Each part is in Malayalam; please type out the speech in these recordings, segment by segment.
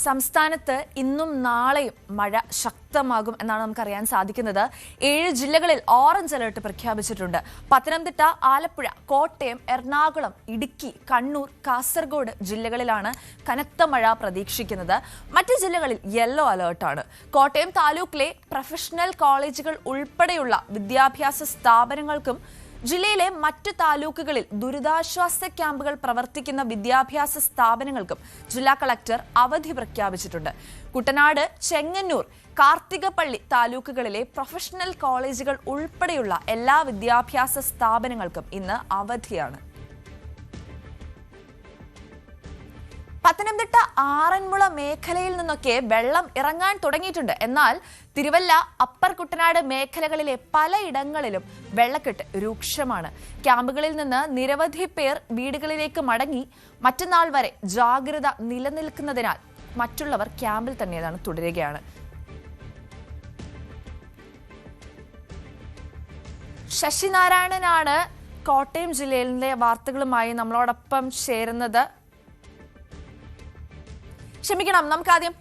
സംസ്ഥാനത്ത് ഇന്നും നാളെയും മഴ ശക്തമാകും എന്നാണ് നമുക്കറിയാൻ സാധിക്കുന്നത്. 7 ജില്ലകളിൽ ഓറഞ്ച് അലർട്ട് പ്രഖ്യാപിച്ചിട്ടുണ്ട്. പത്തനംതിട്ട, ആലപ്പുഴ, കോട്ടയം, എറണാകുളം, ഇടുക്കി, കണ്ണൂർ, കാസർഗോഡ് ജില്ലകളിലാണ് കനത്ത മഴ പ്രതീക്ഷിക്കുന്നത്. മറ്റ് ജില്ലകളിൽ യെല്ലോ അലർട്ടാണ്. കോട്ടയം താലൂക്കിലെ പ്രൊഫഷണൽ കോളേജുകൾ ഉൾപ്പെടെയുള്ള വിദ്യാഭ്യാസ സ്ഥാപനങ്ങൾക്കും ജില്ലയിലെ മറ്റ് താലൂക്കുകളിൽ ദുരിതാശ്വാസ ക്യാമ്പുകൾ പ്രവർത്തിക്കുന്ന വിദ്യാഭ്യാസ സ്ഥാപനങ്ങൾക്കും ജില്ലാ കളക്ടർ അവധി പ്രഖ്യാപിച്ചിട്ടുണ്ട്. കുട്ടനാട്, ചെങ്ങന്നൂർ, കാർത്തികപ്പള്ളി താലൂക്കുകളിലെ പ്രൊഫഷണൽ കോളേജുകൾ ഉൾപ്പെടെയുള്ള എല്ലാ വിദ്യാഭ്യാസ സ്ഥാപനങ്ങൾക്കും ഇന്ന് അവധിയാണ്. പത്തനംതിട്ട ആറന്മുള മേഖലയിൽ നിന്നൊക്കെ വെള്ളം ഇറങ്ങാൻ തുടങ്ങിയിട്ടുണ്ട്. എന്നാൽ തിരുവല്ല, അപ്പർ കുട്ടനാട് മേഖലകളിലെ പലയിടങ്ങളിലും വെള്ളക്കെട്ട് രൂക്ഷമാണ്. ക്യാമ്പുകളിൽ നിന്ന് നിരവധി പേർ വീടുകളിലേക്ക് മടങ്ങി. മറ്റന്നാൾ വരെ ജാഗ്രത നിലനിൽക്കുന്നതിനാൽ മറ്റുള്ളവർ ക്യാമ്പിൽ തന്നെ തുടരുകയാണ്. ശശിനാരായണനാണ് കോട്ടയം ജില്ലയിലെ വാർത്തകളുമായി നമ്മളോടൊപ്പം ചേരുന്നത്. ക്ഷമിക്കണം, നമുക്ക് ആദ്യം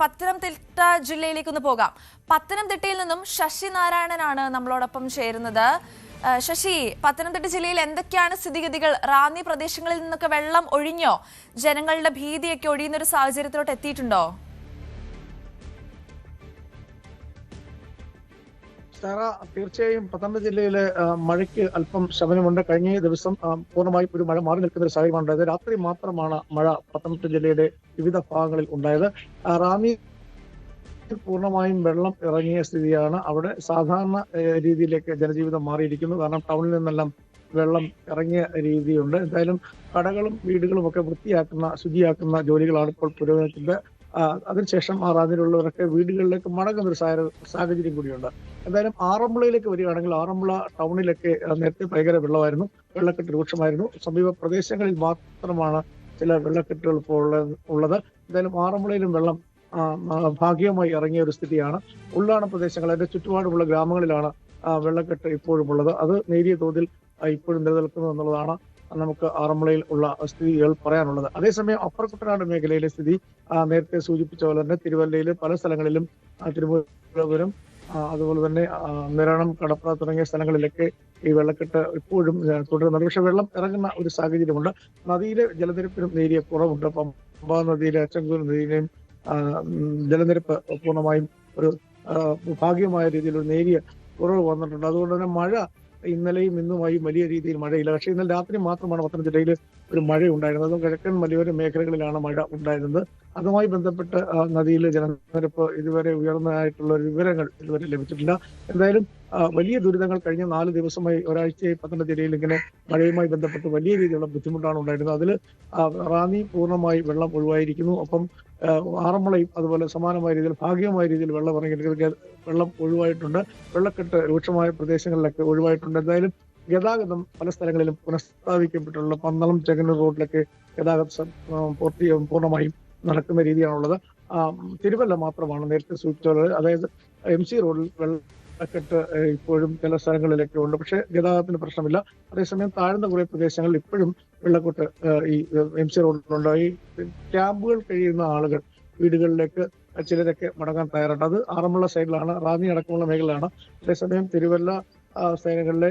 പത്തനംതിട്ട ജില്ലയിലേക്ക് ഒന്ന് പോകാം. പത്തനംതിട്ടയിൽ നിന്നും ശശിനാരായണനാണ് നമ്മളോടൊപ്പം ചേരുന്നത്. ശശി, പത്തനംതിട്ട ജില്ലയിൽ എന്തൊക്കെയാണ് സ്ഥിതിഗതികൾ? റാന്നി പ്രദേശങ്ങളിൽ നിന്നൊക്കെ വെള്ളം ഒഴിഞ്ഞോ? ജനങ്ങളുടെ ഭീതിയൊക്കെ ഒഴിയുന്ന ഒരു സാഹചര്യത്തിലോട്ട് എത്തിയിട്ടുണ്ടോ? തീർച്ചയായും പത്തനംതിട്ട ജില്ലയിലെ മഴയ്ക്ക് അല്പം ശമനമുണ്ട്. കഴിഞ്ഞ ദിവസം പൂർണ്ണമായും ഒരു മഴ മാറി നിൽക്കുന്ന ഒരു സാഹചര്യം ഉണ്ടായത്. രാത്രി മാത്രമാണ് മഴ പത്തനംതിട്ട ജില്ലയുടെ വിവിധ ഭാഗങ്ങളിൽ ഉണ്ടായത്. റാന്നി പൂർണ്ണമായും വെള്ളം ഇറങ്ങിയ സ്ഥിതിയാണ്. അവിടെ സാധാരണ രീതിയിലേക്ക് ജനജീവിതം മാറിയിരിക്കുന്നു. കാരണം ടൗണിൽ നിന്നെല്ലാം വെള്ളം ഇറങ്ങിയ രീതിയുണ്ട്. എന്തായാലും കടകളും വീടുകളും ഒക്കെ ശുചിയാക്കുന്ന ജോലികളാണ് ഇപ്പോൾ പുരോഗമിക്കുന്നത്. അതിനുശേഷം റാന്നിയിലുള്ളവരൊക്കെ വീടുകളിലേക്ക് മടങ്ങുന്ന ഒരു സാഹചര്യം കൂടിയുണ്ട്. എന്തായാലും ആറന്മുളയിലേക്ക് വരികയാണെങ്കിൽ ആറന്മുള ടൗണിലൊക്കെ നേരത്തെ ഭയങ്കര വെള്ളമായിരുന്നു, വെള്ളക്കെട്ട് രൂക്ഷമായിരുന്നു. സമീപ പ്രദേശങ്ങളിൽ മാത്രമാണ് ചില വെള്ളക്കെട്ടുകൾ ഇപ്പോൾ ഉള്ളത്. എന്തായാലും ആറന്മുളയിലും വെള്ളം ഭാഗികമായി ഇറങ്ങിയ ഒരു സ്ഥിതിയാണ്. ഉള്ളാണ പ്രദേശങ്ങൾ, അതിന്റെ ചുറ്റുപാടുമുള്ള ഗ്രാമങ്ങളിലാണ് വെള്ളക്കെട്ട് ഇപ്പോഴും ഉള്ളത്. അത് നേരിയ തോതിൽ ഇപ്പോഴും നിലനിൽക്കുന്നു എന്നുള്ളതാണ് നമുക്ക് ആറന്മുളയിൽ ഉള്ള സ്ഥിതികൾ പറയാനുള്ളത്. അതേസമയം അപ്പർ കുട്ടനാട് മേഖലയിലെ സ്ഥിതി നേരത്തെ സൂചിപ്പിച്ച പോലെ തന്നെ തിരുവല്ലയിലെ പല സ്ഥലങ്ങളിലും, തിരുവനന്തപുരം, അതുപോലെ തന്നെ നിരണം, കടപ്ര തുടങ്ങിയ സ്ഥലങ്ങളിലൊക്കെ ഈ വെള്ളക്കെട്ട് ഇപ്പോഴും തുടരുന്നുണ്ട്. പക്ഷെ വെള്ളം ഇറങ്ങുന്ന ഒരു സാഹചര്യമുണ്ട്. നദിയിലെ ജലനിരപ്പിനും നേരിയ കുറവുണ്ട്. പമ്പാ നദിയിലെ, അച്ചൻകോൽ നദിയിലെയും ജലനിരപ്പ് പൂർണ്ണമായും ഒരു ഭാഗികമായ രീതിയിൽ ഒരു നേരിയ കുറവ് വന്നിട്ടുണ്ട്. അതുകൊണ്ട് തന്നെ മഴ ഇന്നലെയും ഇന്നുമായി വലിയ രീതിയിൽ മഴയില്ല. പക്ഷേ ഇന്നലെ രാത്രി മാത്രമാണ് പത്തനംതിട്ടയിൽ ഒരു മഴ ഉണ്ടായിരുന്നത്. അതും കിഴക്കൻ മലയോര മേഖലകളിലാണ് മഴ ഉണ്ടായിരുന്നത്. അതുമായി ബന്ധപ്പെട്ട് നദിയിലെ ജലനിരപ്പ് ഇതുവരെ ഉയർന്നതായിട്ടുള്ള വിവരങ്ങൾ ഇതുവരെ ലഭിച്ചിട്ടില്ല. എന്തായാലും വലിയ ദുരിതങ്ങൾ കഴിഞ്ഞ 4 ദിവസമായി, ഒരാഴ്ചയായി പത്തനംതിട്ട ജില്ലയിൽ ഇങ്ങനെ മഴയുമായി ബന്ധപ്പെട്ട് വലിയ രീതിയിലുള്ള ബുദ്ധിമുട്ടാണ് ഉണ്ടായിരുന്നത്. അതിൽ റാന്നി പൂർണ്ണമായി വെള്ളം ഒഴിവായിരിക്കുന്നു. ഒപ്പം ആറന്മുളയും അതുപോലെ സമാനമായ രീതിയിൽ ഭാഗികമായ രീതിയിൽ വെള്ളം ഒഴിവായിട്ടുണ്ട്. വെള്ളക്കെട്ട് രൂക്ഷമായ പ്രദേശങ്ങളിലൊക്കെ ഒഴിവായിട്ടുണ്ട്. എന്തായാലും ഗതാഗതം പല സ്ഥലങ്ങളിലും പുനഃസ്ഥാപിക്കപ്പെട്ടുള്ള പന്തളം, ചെങ്ങന്നൂർ റോഡിലൊക്കെ ഗതാഗതം പൂർണ്ണമായും നടക്കുന്ന രീതിയാണുള്ളത്. തിരുവല്ല മാത്രമാണ് നേരത്തെ സൂചിപ്പിച്ചത്. അതായത് MC റോഡിൽ വെള്ളക്കെട്ട് ഇപ്പോഴും ചില സ്ഥലങ്ങളിലൊക്കെ ഉണ്ട്. പക്ഷെ ഗതാഗതത്തിന് പ്രശ്നമില്ല. അതേസമയം താഴ്ന്ന കുറെ പ്രദേശങ്ങളിൽ ഇപ്പോഴും വെള്ളക്കെട്ട് ഈ MC റോഡിലുണ്ട്. ഈ ക്യാമ്പുകൾ കഴിയുന്ന ആളുകൾ വീടുകളിലേക്ക് ചിലരൊക്കെ മടങ്ങാൻ തയ്യാറുണ്ട്. അത് ആറന്മുള സൈഡിലാണ്, റാന്നി അടക്കമുള്ള മേഖലയിലാണ്. അതേസമയം തിരുവല്ല സൈനുകളിലെ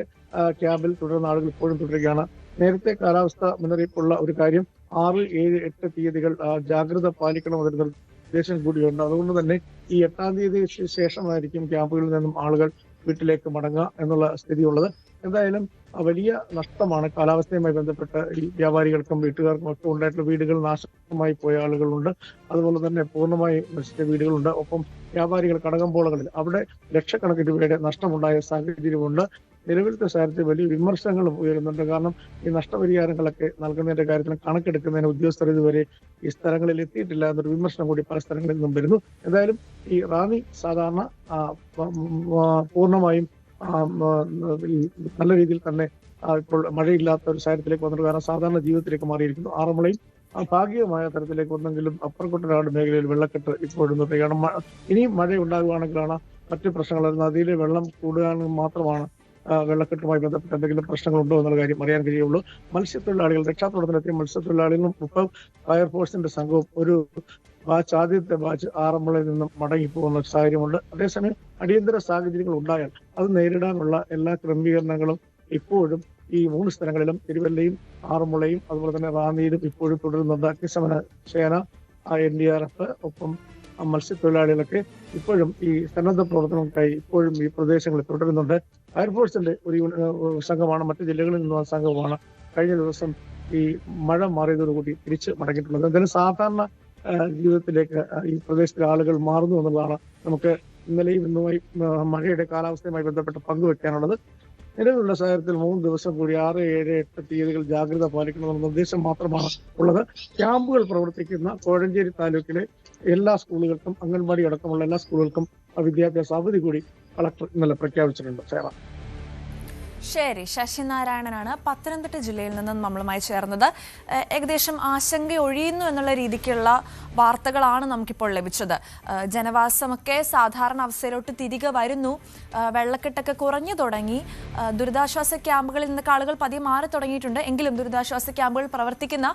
ക്യാമ്പിൽ തുടരുന്ന ആളുകൾ ഇപ്പോഴും തുടരുകയാണ്. നേരത്തെ കാലാവസ്ഥ മുന്നറിയിപ്പുള്ള ഒരു കാര്യം 6, 7, 8 തീയതികൾ ജാഗ്രത പാലിക്കണമെന്നൊരു നിർദ്ദേശം കൂടിയുണ്ട്. അതുകൊണ്ട് തന്നെ ഈ 8-ാം തീയതി ശേഷമായിരിക്കും ക്യാമ്പുകളിൽ നിന്നും ആളുകൾ വീട്ടിലേക്ക് മടങ്ങുക എന്നുള്ള സ്ഥിതിയുള്ളത്. എന്തായാലും വലിയ നഷ്ടമാണ് കാലാവസ്ഥയുമായി ബന്ധപ്പെട്ട് ഈ വ്യാപാരികൾക്കും വീട്ടുകാർക്കും ഒക്കെ ഉണ്ടായിട്ടുള്ള. വീടുകൾ നാശമായി പോയ ആളുകളുണ്ട്, അതുപോലെ തന്നെ പൂർണ്ണമായി നശിച്ച വീടുകളുണ്ട്. ഒപ്പം വ്യാപാരികൾ, കടകമ്പോളങ്ങളിൽ അവിടെ ലക്ഷക്കണക്കിന് രൂപയുടെ നഷ്ടമുണ്ടായ സാഹചര്യമുണ്ട്. നിലവിലത്തെ സാഹചര്യത്തിൽ വലിയ വിമർശനങ്ങളും ഉയരുന്നുണ്ട്. കാരണം ഈ നഷ്ടപരിഹാരങ്ങളൊക്കെ നൽകുന്നതിന്റെ കാര്യത്തിൽ കണക്കെടുക്കുന്നതിന് ഉദ്യോഗസ്ഥർ ഇതുവരെ ഈ സ്ഥലങ്ങളിൽ എത്തിയിട്ടില്ല എന്നൊരു വിമർശനം കൂടി പല സ്ഥലങ്ങളിൽ നിന്നും വരുന്നു. എന്തായാലും ഈ റാന്നി സാധാരണ പൂർണ്ണമായും നല്ല രീതിയിൽ തന്നെ ഇപ്പോൾ മഴയില്ലാത്ത ഒരു സാഹചര്യത്തിലേക്ക് വന്നിട്ട്, കാരണം സാധാരണ ജീവിതത്തിലേക്ക് മാറിയിരിക്കുന്നു. ആറന്മുളയും ഭാഗികമായ തരത്തിലേക്ക് വന്നെങ്കിലും അപ്പർ കുട്ടനാട് മേഖലയിൽ വെള്ളക്കെട്ട് ഇപ്പോഴും തുടരുകയാണ്. ഇനിയും മഴ ഉണ്ടാകുകയാണെങ്കിലാണ് മറ്റു പ്രശ്നങ്ങൾ, നദിയിലെ വെള്ളം കൂടുകയാണെങ്കിൽ മാത്രമാണ് വെള്ളക്കെട്ടുമായി ബന്ധപ്പെട്ട് എന്തെങ്കിലും പ്രശ്നങ്ങളുണ്ടോ എന്നുള്ള കാര്യം അറിയാൻ കഴിയുള്ളൂ. മത്സ്യത്തൊഴിലാളികൾ, രക്ഷാപ്രവർത്തനത്തിലെത്തിയ മത്സ്യത്തൊഴിലാളികളും ഫയർഫോഴ്സിന്റെ സംഘവും ഒരു ആദ്യത്തെ ബാച്ച് ആറന്മുളയിൽ നിന്നും മടങ്ങിപ്പോകുന്ന ഒരു സാഹചര്യമുണ്ട്. അതേസമയം അടിയന്തര സാഹചര്യങ്ങൾ ഉണ്ടായാൽ അത് നേരിടാനുള്ള എല്ലാ ക്രമീകരണങ്ങളും ഇപ്പോഴും ഈ 3 സ്ഥലങ്ങളിലും തിരുവല്ലയും ആറന്മുളയും അതുപോലെ തന്നെ റാന്നിയിലും ഇപ്പോഴും തുടരുന്നുണ്ട്. അഗ്നിശമന സേന, NDRF, ഒപ്പം മത്സ്യത്തൊഴിലാളികളൊക്കെ ഇപ്പോഴും ഈ സന്നദ്ധ പ്രവർത്തനങ്ങൾക്കായി ഇപ്പോഴും ഈ പ്രദേശങ്ങളിൽ തുടരുന്നുണ്ട്. ഫയർഫോഴ്സിന്റെ ഒരു സംഘമാണ്, മറ്റു ജില്ലകളിൽ നിന്നുള്ള സംഘമാണ് കഴിഞ്ഞ ദിവസം ഈ മഴ മാറിയതോടുകൂടി തിരിച്ച് മടങ്ങിയിട്ടുള്ളത്. എന്തായാലും സാധാരണ ജീവിതത്തിലേക്ക് ഈ പ്രദേശത്തിലെ ആളുകൾ മാറുന്നു എന്നുള്ളതാണ് നമുക്ക് ഇന്നലെയും ഇന്നുമായി മഴയുടെ കാലാവസ്ഥയുമായി ബന്ധപ്പെട്ട് പങ്കുവെക്കാനുള്ളത്. നിലവിലുള്ള സാഹചര്യത്തിൽ 3 ദിവസം കൂടി 6, 7, 8 തീയതികൾ ജാഗ്രത പാലിക്കണമെന്ന നിർദ്ദേശം മാത്രമാണ് ഉള്ളത്. ക്യാമ്പുകൾ പ്രവർത്തിക്കുന്ന കോഴഞ്ചേരി താലൂക്കിലെ എല്ലാ സ്കൂളുകൾക്കും, അംഗൻവാടി അടക്കമുള്ള എല്ലാ സ്കൂളുകൾക്കും വിദ്യാഭ്യാസ അവധി കൂടി കളക്ടർ ഇന്നലെ പ്രഖ്യാപിച്ചിട്ടുണ്ട്. ശരി, ശശിനാരായണനാണ് പത്തനംതിട്ട ജില്ലയിൽ നിന്നും നമ്മളുമായി ചേർന്നത്. ഏകദേശം ആശങ്ക ഒഴിയുന്നു എന്നുള്ള രീതിക്കുള്ള വാർത്തകളാണ് നമുക്കിപ്പോൾ ലഭിച്ചത്. ജനവാസമൊക്കെ സാധാരണ അവസ്ഥയിലോട്ട് തിരികെ വരുന്നു, വെള്ളക്കെട്ടൊക്കെ കുറഞ്ഞു തുടങ്ങി, ദുരിതാശ്വാസ ക്യാമ്പുകളിൽ നിന്നൊക്കെ ആളുകൾ പതിയെ മാറി തുടങ്ങിയിട്ടുണ്ട്. എങ്കിലും ദുരിതാശ്വാസ ക്യാമ്പുകൾ പ്രവർത്തിക്കുന്ന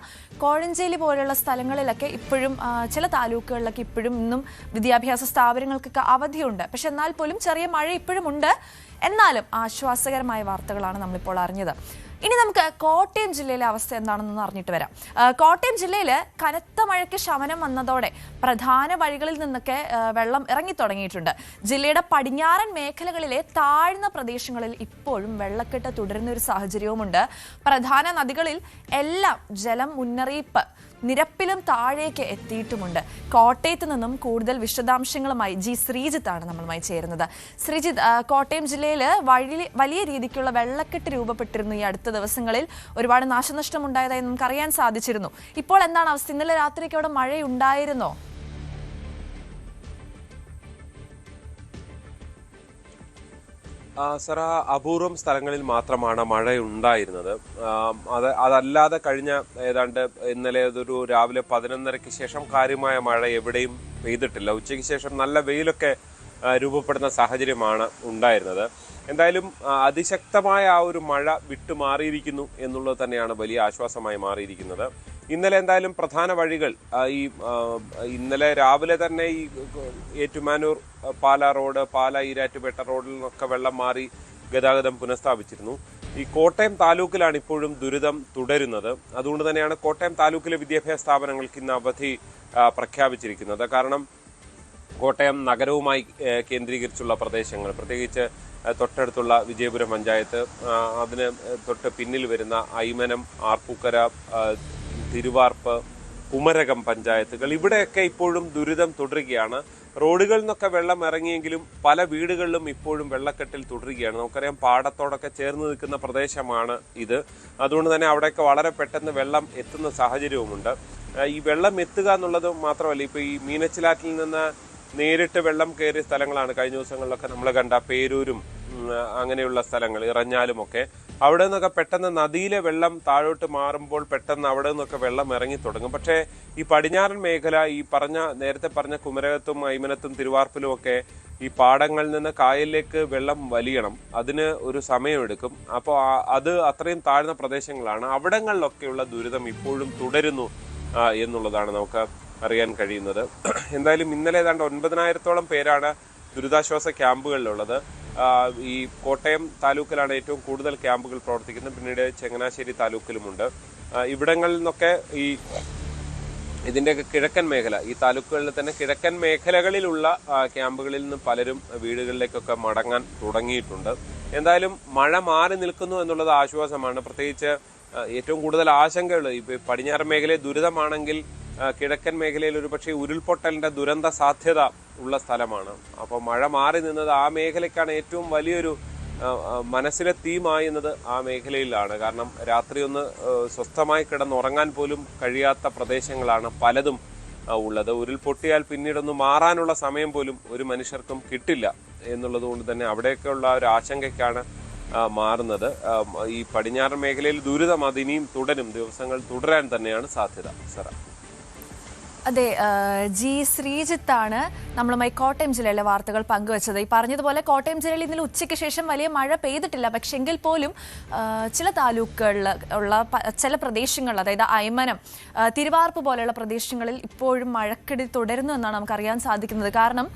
കോഴഞ്ചേരി പോലെയുള്ള സ്ഥലങ്ങളിലൊക്കെ ഇപ്പോഴും ചില താലൂക്കുകളിലൊക്കെ ഇപ്പോഴും ഇന്നും വിദ്യാഭ്യാസ സ്ഥാപനങ്ങൾക്കൊക്കെ അവധിയുണ്ട്. പക്ഷെ എന്നാൽ പോലും ചെറിയ മഴ ഇപ്പോഴും ഉണ്ട്. എന്നാലും ആശ്വാസകരമായ വാർത്തകളാണ് നമ്മളിപ്പോൾ അറിഞ്ഞത്. ഇനി നമുക്ക് കോട്ടയം ജില്ലയിലെ അവസ്ഥ എന്താണെന്ന് അറിഞ്ഞിട്ട് വരാം. കോട്ടയം ജില്ലയിൽ കനത്ത മഴയ്ക്ക് ശമനം വന്നതോടെ പ്രധാന വഴികളിൽ നിന്നൊക്കെ വെള്ളം ഇറങ്ങി തുടങ്ങിയിട്ടുണ്ട്. ജില്ലയുടെ പടിഞ്ഞാറൻ മേഖലകളിലെ താഴ്ന്ന പ്രദേശങ്ങളിൽ ഇപ്പോഴും വെള്ളക്കെട്ട് തുടരുന്ന ഒരു സാഹചര്യവുമുണ്ട്. പ്രധാന നദികളിൽ എല്ലാം ജലം മുന്നറിയിപ്പ് നിരപ്പിലും താഴേക്ക് എത്തിയിട്ടുമുണ്ട്. കോട്ടയത്ത് നിന്നും കൂടുതൽ വിശദാംശങ്ങളുമായി ശ്രീജിത്താണ് നമ്മളുമായി ചേരുന്നത്. ശ്രീജിത്ത്, കോട്ടയം ജില്ലയിൽ വലിയ രീതിക്കുള്ള വെള്ളക്കെട്ട് രൂപപ്പെട്ടിരുന്നു. ഈ അടുത്ത ദിവസങ്ങളിൽ ഒരുപാട് നാശനഷ്ടം ഉണ്ടായതായി നമുക്കറിയാൻ സാധിച്ചിരുന്നു. ഇപ്പോൾ എന്താണ് അവസ്ഥ? ഇന്നലെ രാത്രിക്ക് അവിടെ മഴയുണ്ടായിരുന്നോ? സർ, അപൂർവം സ്ഥലങ്ങളിൽ മാത്രമാണ് മഴ ഉണ്ടായിരുന്നത്. അതല്ലാതെ കഴിഞ്ഞ ഏതാണ്ട് ഇന്നലെ അതൊരു രാവിലെ 11:30-ക്ക് ശേഷം കാര്യമായ മഴ എവിടെയും പെയ്തിട്ടില്ല. ഉച്ചയ്ക്ക് ശേഷം നല്ല വെയിലൊക്കെ രൂപപ്പെടുന്ന സാഹചര്യമാണ് ഉണ്ടായിരുന്നത്. എന്തായാലും അതിശക്തമായ ആ ഒരു മഴ വിട്ടുമാറിയിരിക്കുന്നു എന്നുള്ളത് തന്നെയാണ് വലിയ ആശ്വാസമായി മാറിയിരിക്കുന്നത്. ഇന്നലെ എന്തായാലും പ്രധാന വഴികൾ ഇന്നലെ രാവിലെ തന്നെ ഈ ഏറ്റുമാനൂർ പാലാ റോഡ്, പാലാ ഈരാറ്റുപേട്ട റോഡിൽ നിന്നൊക്കെ വെള്ളം മാറി ഗതാഗതം പുനഃസ്ഥാപിച്ചിരുന്നു. ഈ കോട്ടയം താലൂക്കിലാണ് ഇപ്പോഴും ദുരിതം തുടരുന്നത്. അതുകൊണ്ട് തന്നെയാണ് കോട്ടയം താലൂക്കിലെ വിദ്യാഭ്യാസ സ്ഥാപനങ്ങൾക്ക് ഇന്ന് അവധി പ്രഖ്യാപിച്ചിരിക്കുന്നത്. കാരണം കോട്ടയം നഗരവുമായി കേന്ദ്രീകരിച്ചുള്ള പ്രദേശങ്ങൾ, പ്രത്യേകിച്ച് തൊട്ടടുത്തുള്ള വിജയപുരം പഞ്ചായത്ത്, അതിന് തൊട്ട് പിന്നിൽ വരുന്ന ഐമനം, ആർപ്പൂക്കര, തിരുവാർപ്പ്, കുമരകം പഞ്ചായത്തുകൾ, ഇവിടെയൊക്കെ ഇപ്പോഴും ദുരിതം തുടരുകയാണ്. റോഡുകളിൽ നിന്നൊക്കെ വെള്ളം ഇറങ്ങിയെങ്കിലും പല വീടുകളിലും ഇപ്പോഴും വെള്ളക്കെട്ടിൽ തുടരുകയാണ്. നമുക്കറിയാം, പാടത്തോടൊക്കെ ചേർന്ന് നിൽക്കുന്ന പ്രദേശമാണ് ഇത്. അതുകൊണ്ട് തന്നെ അവിടെയൊക്കെ വളരെ പെട്ടെന്ന് വെള്ളം എത്തുന്ന സാഹചര്യവുമുണ്ട്. ഈ വെള്ളം എത്തുക എന്നുള്ളത് മാത്രമല്ല, ഇപ്പോൾ ഈ മീനച്ചിലാറ്റിൽ നിന്ന് നേരിട്ട് വെള്ളം കയറിയ സ്ഥലങ്ങളാണ് കഴിഞ്ഞ ദിവസങ്ങളിലൊക്കെ നമ്മൾ കണ്ട പേരൂരും അങ്ങനെയുള്ള സ്ഥലങ്ങൾ, ഇറഞ്ഞാലുമൊക്കെ. അവിടെ നിന്നൊക്കെ പെട്ടെന്ന് നദിയിലെ വെള്ളം താഴോട്ട് മാറുമ്പോൾ പെട്ടെന്ന് അവിടെ നിന്നൊക്കെ വെള്ളം ഇറങ്ങി തുടങ്ങും. പക്ഷേ ഈ പടിഞ്ഞാറൻ മേഖല, ഈ നേരത്തെ പറഞ്ഞ കുമരകത്തും ഐമനത്തും തിരുവാർപ്പിലും ഒക്കെ ഈ പാടങ്ങളിൽ നിന്ന് കായലിലേക്ക് വെള്ളം വലിയണം. അതിന് ഒരു സമയമെടുക്കും. അപ്പോൾ അത് അത്രയും താഴ്ന്ന പ്രദേശങ്ങളാണ്. അവിടങ്ങളിലൊക്കെയുള്ള ദുരിതം ഇപ്പോഴും തുടരുന്നു എന്നുള്ളതാണ് നമുക്ക് അറിയാൻ കഴിയുന്നത്. എന്തായാലും ഇന്നലെ ഏതാണ്ട് 9,000-ഓളം പേരാണ് ദുരിതാശ്വാസ ക്യാമ്പുകളിലുള്ളത്. ഈ കോട്ടയം താലൂക്കിലാണ് ഏറ്റവും കൂടുതൽ ക്യാമ്പുകൾ പ്രവർത്തിക്കുന്നത്. പിന്നീട് ചങ്ങനാശ്ശേരി താലൂക്കിലുമുണ്ട്. ഇവിടങ്ങളിൽ നിന്നൊക്കെ ഇതിൻ്റെയൊക്കെ കിഴക്കൻ മേഖല, ഈ താലൂക്കുകളിൽ തന്നെ കിഴക്കൻ മേഖലകളിലുള്ള ക്യാമ്പുകളിൽ നിന്ന് പലരും വീടുകളിലേക്കൊക്കെ മടങ്ങാൻ തുടങ്ങിയിട്ടുണ്ട്. എന്തായാലും മഴ മാറി നിൽക്കുന്നു എന്നുള്ളത് ആശ്വാസമാണ്. പ്രത്യേകിച്ച് ഏറ്റവും കൂടുതൽ ആശങ്കയുള്ളത് ഇപ്പോൾ പടിഞ്ഞാറൻ മേഖലയിൽ ദുരിതമാണെങ്കിൽ കിഴക്കൻ മേഖലയിൽ ഒരുപക്ഷെ ഉരുൾപൊട്ടലിന്റെ ദുരന്ത സാധ്യത ഉള്ള സ്ഥലമാണ്. അപ്പോൾ മഴ മാറി നിന്നത് ആ മേഖലയ്ക്കാണ് ഏറ്റവും വലിയൊരു മനസ്സിലെ തീമായുന്നത് ആ മേഖലയിലാണ്. കാരണം രാത്രി ഒന്ന് സ്വസ്ഥമായി കിടന്നുറങ്ങാൻ പോലും കഴിയാത്ത പ്രദേശങ്ങളാണ് പലതും ഉള്ളത്. ഉരുൾപൊട്ടിയാൽ പിന്നീടൊന്ന് മാറാനുള്ള സമയം പോലും ഒരു മനുഷ്യർക്കും കിട്ടില്ല എന്നുള്ളത് കൊണ്ട് തന്നെ അവിടെയൊക്കെയുള്ള ഒരു ആശങ്കയ്ക്കാണ് മാറുന്നത്. ഈ പടിഞ്ഞാറൻ മേഖലയിൽ ദുരിതം അതിനിയും തുടരും, ദിവസങ്ങൾ തുടരാൻ തന്നെയാണ് സാധ്യത. സറ. അതെ, ജി ശ്രീജിത്താണ് നമ്മളുമായി കോട്ടയം ജില്ലയിലെ വാർത്തകൾ പങ്കുവച്ചത്. ഈ പറഞ്ഞതുപോലെ കോട്ടയം ജില്ലയിൽ ഇന്നലെ ഉച്ചയ്ക്ക് ശേഷം വലിയ മഴ പെയ്തിട്ടില്ല. പക്ഷെ എങ്കിൽ പോലും ചില താലൂക്കുകളിൽ ഉള്ള ചില പ്രദേശങ്ങൾ, അതായത് അയ്മനം, തിരുവാർപ്പ് പോലെയുള്ള പ്രദേശങ്ങളിൽ ഇപ്പോഴും മഴക്കെടുതി തുടരുന്നു എന്നാണ് നമുക്കറിയാൻ സാധിക്കുന്നത്. കാരണം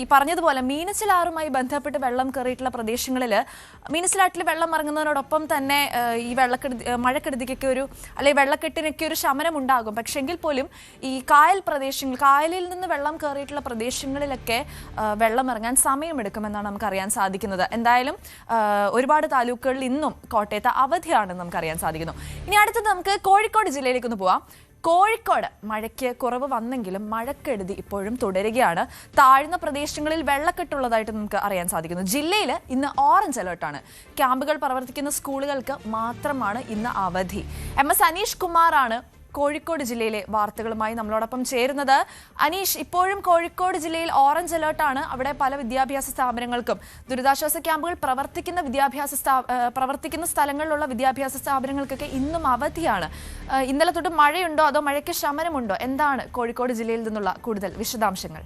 ഈ പറഞ്ഞതുപോലെ മീനച്ചിലാറുമായി ബന്ധപ്പെട്ട് വെള്ളം കയറിയിട്ടുള്ള പ്രദേശങ്ങളിൽ മീനച്ചിലാറ്റിൽ വെള്ളം ഇറങ്ങുന്നതിനോടൊപ്പം തന്നെ ഈ മഴക്കെടുതിക്കൊക്കെ അല്ലെങ്കിൽ വെള്ളക്കെട്ടിനൊക്കെ ഒരു ശമനം ഉണ്ടാകും. പക്ഷെ എങ്കിൽ പോലും ഈ കായലിൽ നിന്ന് വെള്ളം കയറിയിട്ടുള്ള പ്രദേശങ്ങളിലൊക്കെ വെള്ളം ഇറങ്ങാൻ സമയമെടുക്കുമെന്നാണ് നമുക്കറിയാൻ സാധിക്കുന്നത്. എന്തായാലും ഒരുപാട് താലൂക്കുകളിൽ ഇന്നും കോട്ടയത്ത് അവധിയാണെന്ന് നമുക്കറിയാൻ സാധിക്കുന്നു. ഇനി അടുത്തത് നമുക്ക് കോഴിക്കോട് ജില്ലയിലേക്കൊന്ന് പോവാം. കോഴിക്കോട് മഴയ്ക്ക് കുറവ് വന്നെങ്കിലും മഴക്കെടുതി ഇപ്പോഴും തുടരുകയാണ്. താഴ്ന്ന പ്രദേശങ്ങളിൽ വെള്ളക്കെട്ടുള്ളതായിട്ട് നമുക്ക് അറിയാൻ സാധിക്കുന്നു. ജില്ലയിൽ ഇന്ന് ഓറഞ്ച് അലേർട്ടാണ്. ക്യാമ്പുകൾ പ്രവർത്തിക്കുന്ന സ്കൂളുകൾക്ക് മാത്രമാണ് ഇന്ന് അവധി. MS അനീഷ് കുമാറാണ് കോഴിക്കോട് ജില്ലയിലെ വാർത്തകളുമായി നമ്മളോടൊപ്പം ചേരുന്നത്. അനീഷ്, ഇപ്പോഴും കോഴിക്കോട് ജില്ലയിൽ ഓറഞ്ച് അലേർട്ടാണ്. അവിടെ പല വിദ്യാഭ്യാസ സ്ഥാപനങ്ങൾക്കും ദുരിതാശ്വാസ ക്യാമ്പുകൾ പ്രവർത്തിക്കുന്ന സ്ഥലങ്ങളിലുള്ള വിദ്യാഭ്യാസ സ്ഥാപനങ്ങൾക്കൊക്കെ ഇന്നും അവധിയാണ്. ഇന്നലെ തൊട്ട് മഴയുണ്ടോ അതോ മഴയ്ക്ക് ശമനമുണ്ടോ? എന്താണ് കോഴിക്കോട് ജില്ലയിൽ നിന്നുള്ള കൂടുതൽ വിശദാംശങ്ങൾ?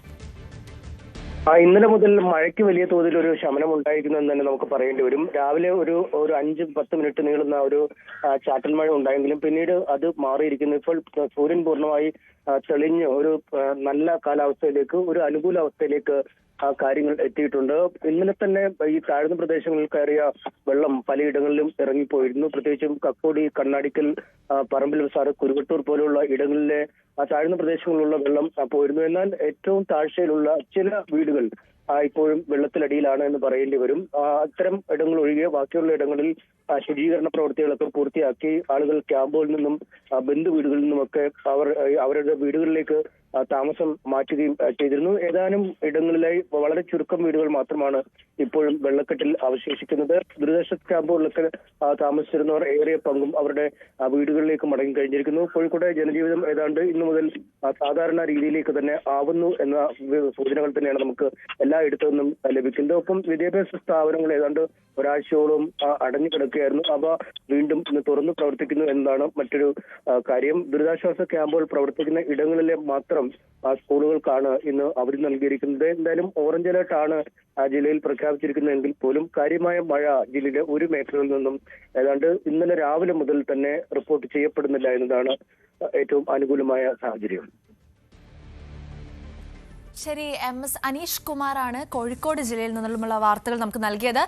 ഇന്നലെ മുതൽ മഴയ്ക്ക് വലിയ തോതിൽ ഒരു ശമനം ഉണ്ടായിരിക്കുന്നു എന്ന് തന്നെ നമുക്ക് പറയേണ്ടി വരും. രാവിലെ ഒരു 5-10 മിനിറ്റ് നീളുന്ന ഒരു ചാറ്റൽ മഴ ഉണ്ടായെങ്കിലും പിന്നീട് അത് മാറിയിരിക്കുന്നു. ഇപ്പോൾ സൂര്യൻ പൂർണ്ണമായി തെളിഞ്ഞ് ഒരു നല്ല കാലാവസ്ഥയിലേക്ക്, ഒരു അനുകൂല അവസ്ഥയിലേക്ക് കാര്യങ്ങൾ എത്തിയിട്ടുണ്ട്. ഇന്നലെ തന്നെ ഈ താഴ്ന്ന പ്രദേശങ്ങളിൽ കയറിയ വെള്ളം പലയിടങ്ങളിലും ഇറങ്ങിപ്പോയിരുന്നു. പ്രത്യേകിച്ചും കക്കോടി, കണ്ണാടിക്കൽ, പറമ്പിൽ ബസാർ, കുരുവട്ടൂർ പോലുള്ള ഇടങ്ങളിലെ താഴ്ന്ന പ്രദേശങ്ങളിലുള്ള വെള്ളം പോയിരുന്നു. എന്നാൽ ഏറ്റവും താഴ്ചയിലുള്ള ചില വീടുകൾ ഇപ്പോഴും വെള്ളത്തിലടിയിലാണ് എന്ന് പറയേണ്ടി വരും. അത്തരം ഇടങ്ങൾ ഒഴികെ ബാക്കിയുള്ള ഇടങ്ങളിൽ ശുചീകരണ പ്രവൃത്തികളൊക്കെ പൂർത്തിയാക്കി ആളുകൾ ക്യാമ്പുകളിൽ നിന്നും ബന്ധു വീടുകളിൽ നിന്നുമൊക്കെ അവരുടെ വീടുകളിലേക്ക് താമസം മാറ്റുകയും ചെയ്തിരുന്നു. ഏതാനും ഇടങ്ങളിലായി വളരെ ചുരുക്കം വീടുകൾ മാത്രമാണ് ഇപ്പോഴും വെള്ളക്കെട്ടിൽ അവശേഷിക്കുന്നത്. ദുരിതാശ്വാസ ക്യാമ്പുകളിലൊക്കെ താമസിച്ചിരുന്നവർ ഏറിയ പങ്കും അവരുടെ വീടുകളിലേക്ക് മടങ്ങി കഴിഞ്ഞിരിക്കുന്നു. കോഴിക്കോട് ജനജീവിതം ഏതാണ്ട് ഇന്നു മുതൽ സാധാരണ രീതിയിലേക്ക് തന്നെ ആവുന്നു എന്ന സൂചനകൾ തന്നെയാണ് നമുക്ക് എല്ലായിടത്തു നിന്നും ലഭിക്കുന്നത്. ഒപ്പം വിദ്യാഭ്യാസ സ്ഥാപനങ്ങൾ ഏതാണ്ട് ഒരാഴ്ചയോളം അടഞ്ഞു കിടക്കുകയായിരുന്നു. അവ വീണ്ടും ഇന്ന് തുറന്നു പ്രവർത്തിക്കുന്നു എന്നതാണ് മറ്റൊരു കാര്യം. ദുരിതാശ്വാസ ക്യാമ്പുകൾ പ്രവർത്തിക്കുന്ന ഇടങ്ങളിലെ മാത്രം സ്കൂളുകൾക്കാണ് ഇന്ന് അവധി നൽകിയിരിക്കുന്നത്. എന്തായാലും ഓറഞ്ച് അലേർട്ടാണ് ജില്ലയിൽ പ്രഖ്യാപിച്ചിരിക്കുന്നതെങ്കിൽ പോലും കാര്യമായ മഴ ജില്ലയിലെ ഒരു മേഖലയിൽ നിന്നും ഏതാണ്ട് ഇന്നലെ രാവിലെ മുതൽ തന്നെ റിപ്പോർട്ട് ചെയ്യപ്പെടുന്നില്ല എന്നതാണ് ഏറ്റവും അനുകൂലമായ സാഹചര്യം. ശരി, MS അനീഷ് കുമാറാണ് കോഴിക്കോട് ജില്ലയിൽ നിന്നുള്ള വാർത്തകൾ നമുക്ക് നൽകിയത്.